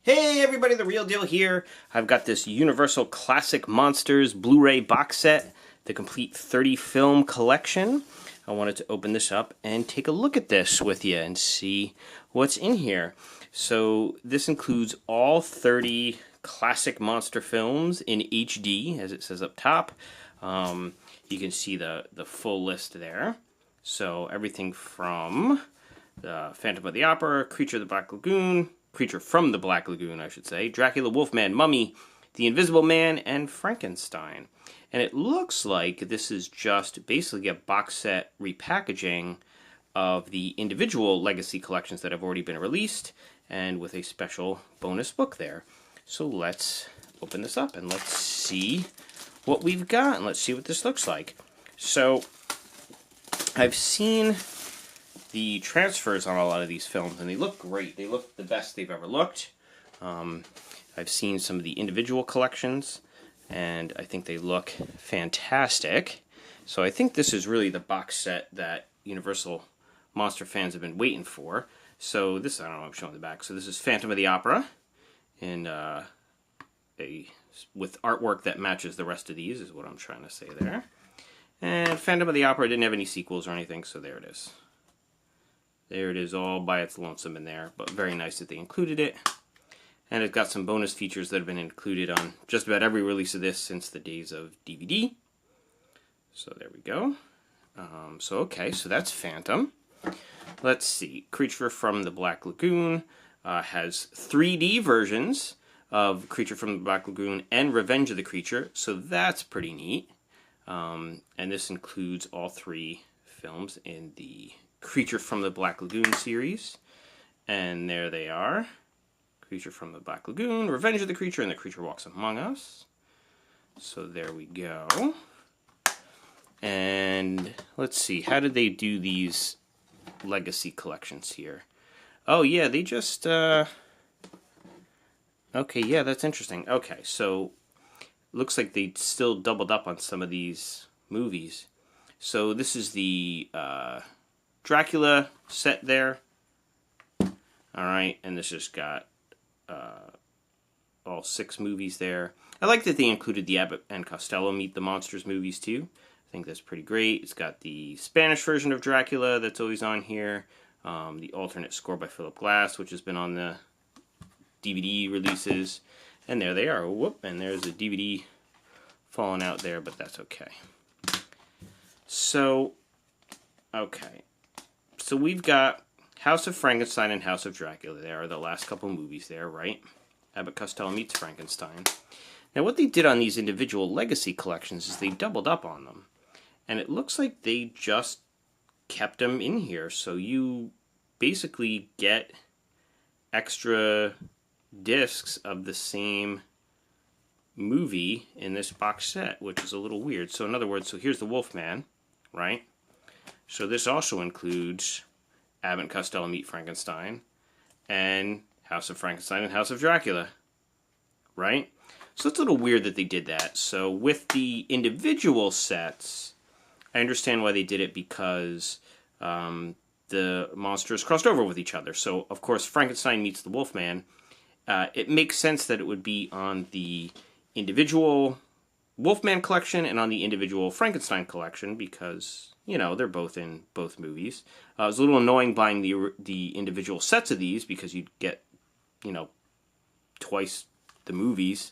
Hey everybody, The Real Deal here. I've got this Universal Classic Monsters Blu-ray box set, the complete 30 film collection. I wanted to open this up and take a look at this with you and see what's in here. So this includes all 30 classic monster films in HD, as it says up top. You can see the full list there. So everything from the Phantom of the Opera, Creature of the Black Lagoon, Creature from the Black Lagoon, I should say, Dracula, Wolfman, Mummy, The Invisible Man, and Frankenstein. And it looks like this is just basically a box set repackaging of the individual legacy collections that have already been released, and with a special bonus book there. So let's open this up and let's see what we've got, and let's see what this looks like. So I've seen the transfers on a lot of these films, and they look great. They look the best they've ever looked. I've seen some of the individual collections, and I think they look fantastic. So I think this is really the box set that Universal Monster fans have been waiting for. So this, I don't know, I'm showing the back. So this is Phantom of the Opera, in with artwork that matches the rest of these, is what I'm trying to say there. And Phantom of the Opera didn't have any sequels or anything, so there it is. There it is, all by its lonesome in there, but very nice that they included it. And it's got some bonus features that have been included on just about every release of this since the days of DVD. So there we go. Okay, so that's Phantom. Let's see. Creature from the Black Lagoon has 3D versions of Creature from the Black Lagoon and Revenge of the Creature, so that's pretty neat. And this includes all three films in the Creature from the Black Lagoon series. And there they are. Creature from the Black Lagoon, Revenge of the Creature, and The Creature Walks Among Us. So there we go. And let's see, how did they do these legacy collections here? Oh yeah, they just okay, yeah, that's interesting. Okay, so looks like they still doubled up on some of these movies. So this is the Dracula set there. Alright, and this just got all 6 movies there. I like that they included the Abbott and Costello Meet the Monsters movies too. I think that's pretty great. It's got the Spanish version of Dracula that's always on here. The alternate score by Philip Glass, which has been on the DVD releases. And there they are. Whoop, and there's a DVD falling out there, but that's okay. So, okay. So we've got House of Frankenstein and House of Dracula. There are the last couple movies there, right? Abbott Costello Meets Frankenstein. Now what they did on these individual legacy collections is they doubled up on them. And it looks like they just kept them in here. So you basically get extra discs of the same movie in this box set, which is a little weird. So in other words, so here's the Wolfman, right? So this also includes Abbott and Costello Meet Frankenstein and House of Frankenstein and House of Dracula, right? So it's a little weird that they did that. So with the individual sets, I understand why they did it, because the monsters crossed over with each other. So of course Frankenstein meets the Wolfman. It makes sense that it would be on the individual Wolfman collection and on the individual Frankenstein collection, because, you know, they're both in both movies. It was a little annoying buying the individual sets of these, because you'd get, you know, twice the movies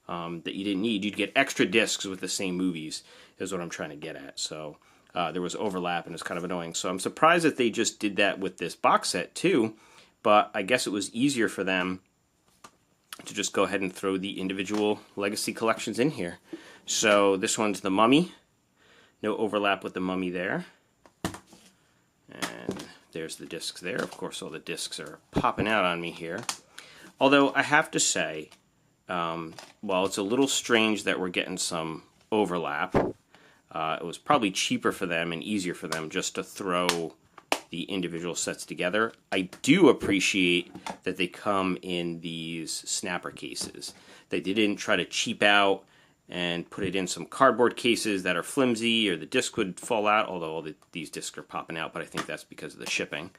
that you didn't need. You'd get extra discs with the same movies, is what I'm trying to get at. So there was overlap, and it's kind of annoying. So I'm surprised that they just did that with this box set too, but I guess it was easier for them to just go ahead and throw the individual legacy collections in here. So this one's the Mummy. No overlap with the Mummy there. And there's the discs there. Of course, all the discs are popping out on me here. Although I have to say, while it's a little strange that we're getting some overlap, it was probably cheaper for them and easier for them just to throw the individual sets together. I do appreciate that they come in these snapper cases. They didn't try to cheap out and put it in some cardboard cases that are flimsy, or the disc would fall out, although these discs are popping out, but I think that's because of the shipping.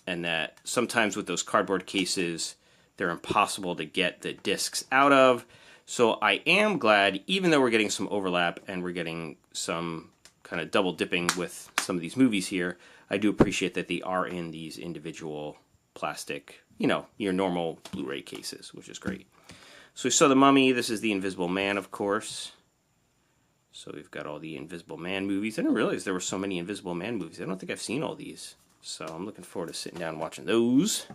and that sometimes with those cardboard cases, they're impossible to get the discs out of. So I am glad, even though we're getting some overlap and we're getting some kind of double dipping with some of these movies here, I do appreciate that they are in these individual plastic, you know, your normal Blu-ray cases, which is great. So we saw The Mummy. This is The Invisible Man, of course. So we've got all the Invisible Man movies. I didn't realize there were so many Invisible Man movies. I don't think I've seen all these. So I'm looking forward to sitting down and watching those.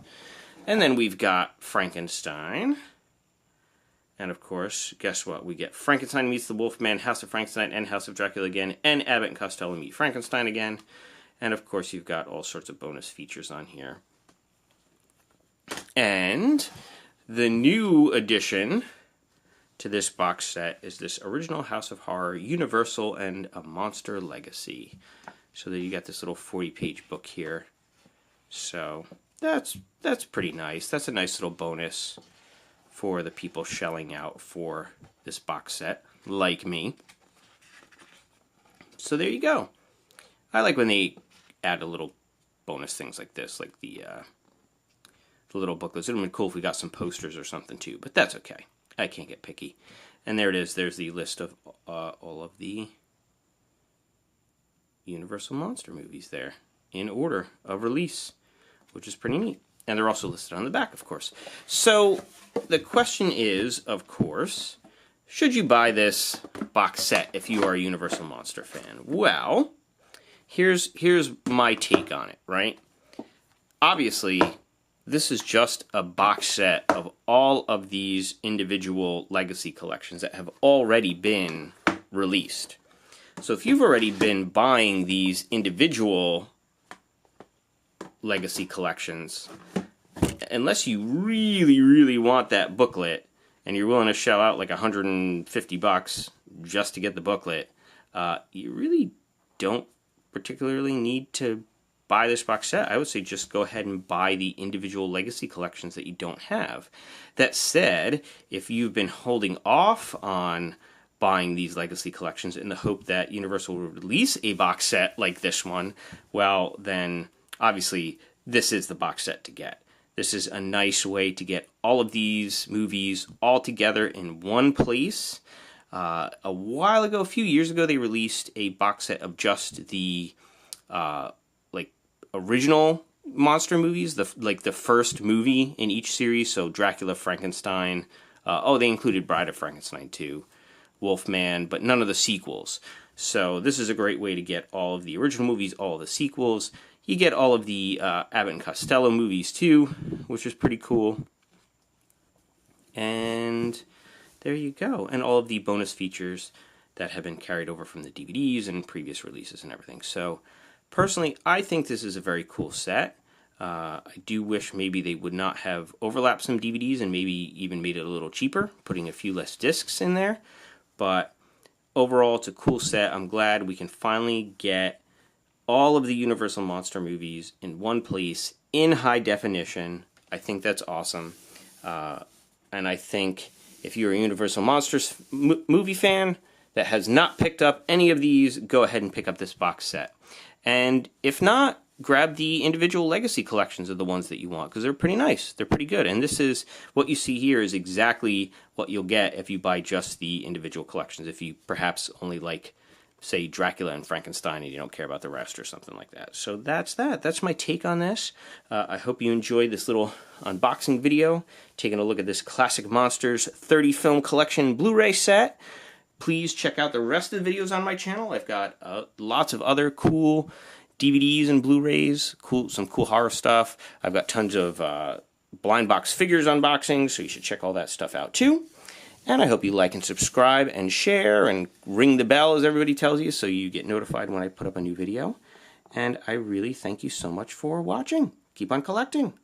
And then we've got Frankenstein. And of course, guess what? We get Frankenstein Meets the Wolfman, House of Frankenstein, and House of Dracula again, and Abbott and Costello Meet Frankenstein again. And of course, you've got all sorts of bonus features on here. And the new addition to this box set is this original House of Horror, Universal and a Monster Legacy. So that you got this little 40-page book here. So that's pretty nice. That's a nice little bonus for the people shelling out for this box set, like me. So there you go. I like when they add a little bonus things like this, like the little booklets. It would have been cool if we got some posters or something too, but that's okay. I can't get picky. And there it is. There's the list of all of the Universal Monster movies there in order of release, which is pretty neat. And they're also listed on the back, of course. So the question is, of course, should you buy this box set if you are a Universal Monster fan? Well, here's my take on it, right? Obviously, this is just a box set of all of these individual legacy collections that have already been released. So if you've already been buying these individual legacy collections, unless you really, really want that booklet and you're willing to shell out like $150 just to get the booklet, you really don't particularly need to buy this box set. I would say just go ahead and buy the individual legacy collections that you don't have. That said, if you've been holding off on buying these legacy collections in the hope that Universal will release a box set like this one, well, then obviously this is the box set to get. This is a nice way to get all of these movies all together in one place. A while ago, a few years ago, they released a box set of just the original monster movies, the first movie in each series. So Dracula, Frankenstein. They included Bride of Frankenstein too, Wolfman, but none of the sequels. So this is a great way to get all of the original movies, all of the sequels. You get all of the Abbott and Costello movies too, which is pretty cool. And there you go. And all of the bonus features that have been carried over from the DVDs and previous releases and everything. So personally, I think this is a very cool set. I do wish maybe they would not have overlapped some DVDs and maybe even made it a little cheaper, putting a few less discs in there. But overall, it's a cool set. I'm glad we can finally get all of the Universal Monster movies in one place in high definition. I think that's awesome. And I think if you're a Universal Monsters movie fan that has not picked up any of these, go ahead and pick up this box set. And if not, grab the individual legacy collections of the ones that you want, because they're pretty nice. They're pretty good. And this is, what you see here is exactly what you'll get if you buy just the individual collections. If you perhaps only like, say, Dracula and Frankenstein and you don't care about the rest or something like that. So that's that. That's my take on this. I hope you enjoyed this little unboxing video, taking a look at this Classic Monsters 30 film collection Blu-ray set. Please check out the rest of the videos on my channel. I've got lots of other cool DVDs and Blu-rays, some cool horror stuff. I've got tons of blind box figures unboxings, so you should check all that stuff out too. And I hope you like and subscribe and share and ring the bell, as everybody tells you, so you get notified when I put up a new video. And I really thank you so much for watching. Keep on collecting.